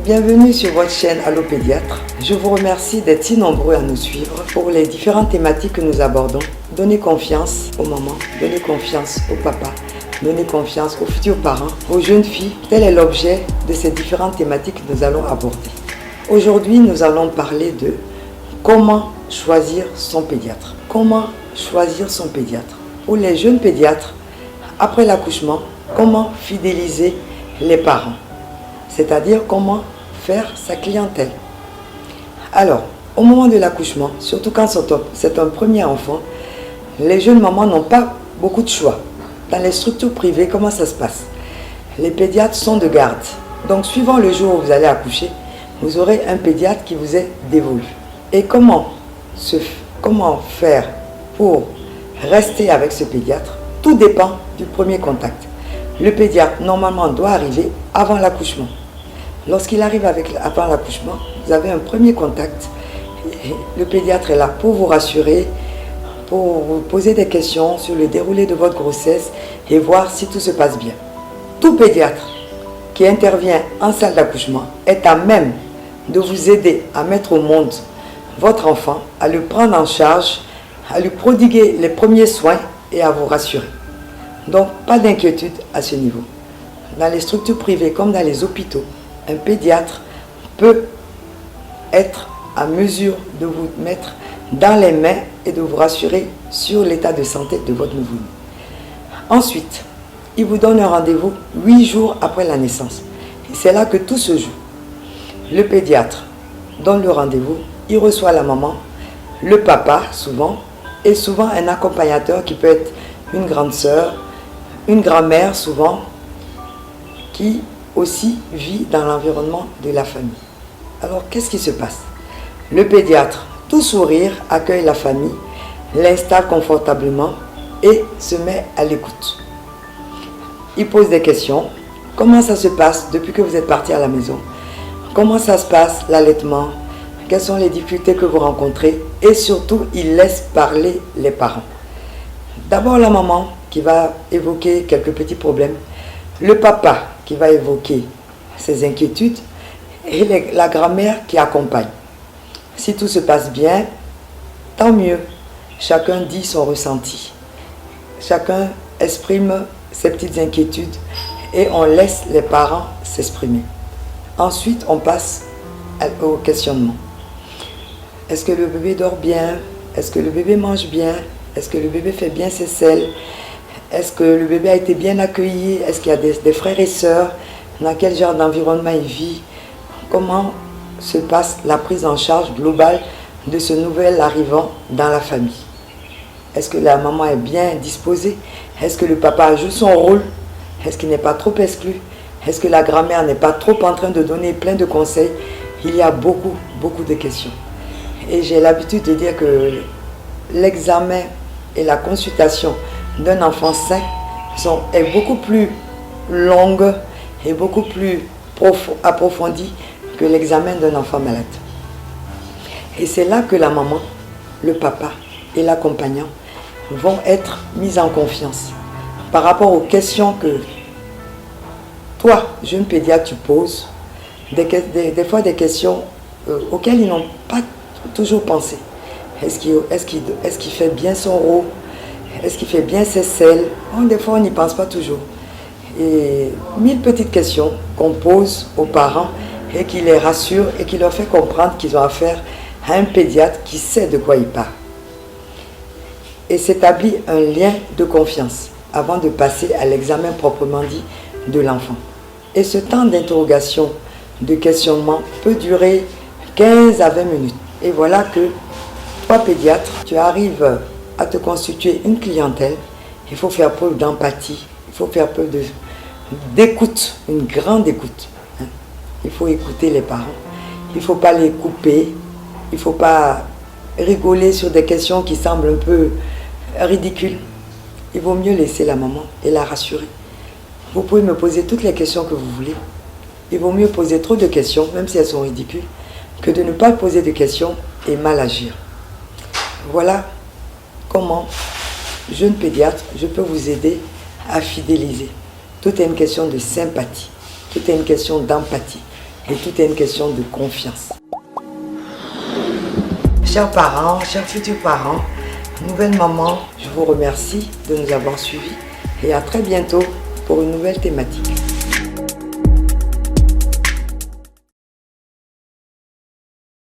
Bienvenue sur votre chaîne Allo Pédiatre. Je vous remercie d'être si nombreux à nous suivre pour les différentes thématiques que nous abordons. Donnez confiance aux mamans, donnez confiance aux papas, donnez confiance aux futurs parents, aux jeunes filles. Tel est l'objet de ces différentes thématiques que nous allons aborder. Aujourd'hui, nous allons parler de comment choisir son pédiatre. Comment choisir son pédiatre? Pour les jeunes pédiatres, après l'accouchement, comment fidéliser les parents? C'est-à-dire comment faire sa clientèle. Alors, au moment de l'accouchement, surtout quand c'est un premier enfant, les jeunes mamans n'ont pas beaucoup de choix. Dans les structures privées, comment ça se passe? Les pédiatres sont de garde. Donc, suivant le jour où vous allez accoucher, vous aurez un pédiatre qui vous est dévolu. Et comment faire pour rester avec ce pédiatre? Tout dépend du premier contact. Le pédiatre, normalement, doit arriver avant l'accouchement. Lorsqu'il arrive avant l'accouchement, vous avez un premier contact. Le pédiatre est là pour vous rassurer, pour vous poser des questions sur le déroulé de votre grossesse et voir si tout se passe bien. Tout pédiatre qui intervient en salle d'accouchement est à même de vous aider à mettre au monde votre enfant, à le prendre en charge, à lui prodiguer les premiers soins et à vous rassurer. Donc, pas d'inquiétude à ce niveau. Dans les structures privées comme dans les hôpitaux, un pédiatre peut être à mesure de vous mettre dans les mains et de vous rassurer sur l'état de santé de votre nouveau-né. Ensuite, il vous donne un rendez-vous 8 jours après la naissance. Et c'est là que tout se joue. Le pédiatre donne le rendez-vous, il reçoit la maman, le papa souvent, et souvent un accompagnateur qui peut être une grande sœur, une grand-mère souvent, qui aussi vit dans l'environnement de la famille. Alors, qu'est-ce qui se passe? Le pédiatre, tout sourire, accueille la famille, l'installe confortablement et se met à l'écoute. Il pose des questions. Comment ça se passe depuis que vous êtes parti à la maison? Comment ça se passe l'allaitement? Quelles sont les difficultés que vous rencontrez? Et surtout, il laisse parler les parents. D'abord la maman qui va évoquer quelques petits problèmes, le papa qui va évoquer ses inquiétudes et la grand-mère qui accompagne. Si tout se passe bien, tant mieux. Chacun dit son ressenti. Chacun exprime ses petites inquiétudes et on laisse les parents s'exprimer. Ensuite, on passe au questionnement. Est-ce que le bébé dort bien? Est-ce que le bébé mange bien? Est-ce que le bébé fait bien ses selles? Est-ce que le bébé a été bien accueilli? Est-ce qu'il y a des frères et sœurs? Dans quel genre d'environnement il vit? Comment se passe la prise en charge globale de ce nouvel arrivant dans la famille? Est-ce que la maman est bien disposée? Est-ce que le papa joue son rôle? Est-ce qu'il n'est pas trop exclu? Est-ce que la grand-mère n'est pas trop en train de donner plein de conseils? Il y a beaucoup de questions. Et j'ai l'habitude de dire que l'examen et la consultation d'un enfant sain est beaucoup plus longue et beaucoup plus approfondie que l'examen d'un enfant malade. Et c'est là que la maman, le papa et l'accompagnant vont être mis en confiance par rapport aux questions que toi, jeune pédiatre, tu poses, des fois des questions auxquelles ils n'ont pas toujours pensé. Est-ce qu'il fait bien son rôle? Est-ce qu'il fait bien ses selles? Des fois, on n'y pense pas toujours. Et 1000 petites questions qu'on pose aux parents et qui les rassure et qui leur fait comprendre qu'ils ont affaire à un pédiatre qui sait de quoi il parle. Et s'établit un lien de confiance avant de passer à l'examen proprement dit de l'enfant. Et ce temps d'interrogation, de questionnement peut durer 15 à 20 minutes. Et voilà que toi, pédiatre, tu arrives à te constituer une clientèle. Il faut faire preuve d'empathie, il faut faire preuve d'écoute, une grande écoute. Il faut écouter les parents, il ne faut pas les couper, il ne faut pas rigoler sur des questions qui semblent un peu ridicules. Il vaut mieux laisser la maman et la rassurer. Vous pouvez me poser toutes les questions que vous voulez. Il vaut mieux poser trop de questions, même si elles sont ridicules, que de ne pas poser de questions et mal agir. Voilà comment, jeune pédiatre, je peux vous aider à fidéliser. Tout est une question de sympathie, tout est une question d'empathie. Et tout est une question de confiance. Chers parents, chers futurs parents, nouvelle maman, je vous remercie de nous avoir suivis et à très bientôt pour une nouvelle thématique.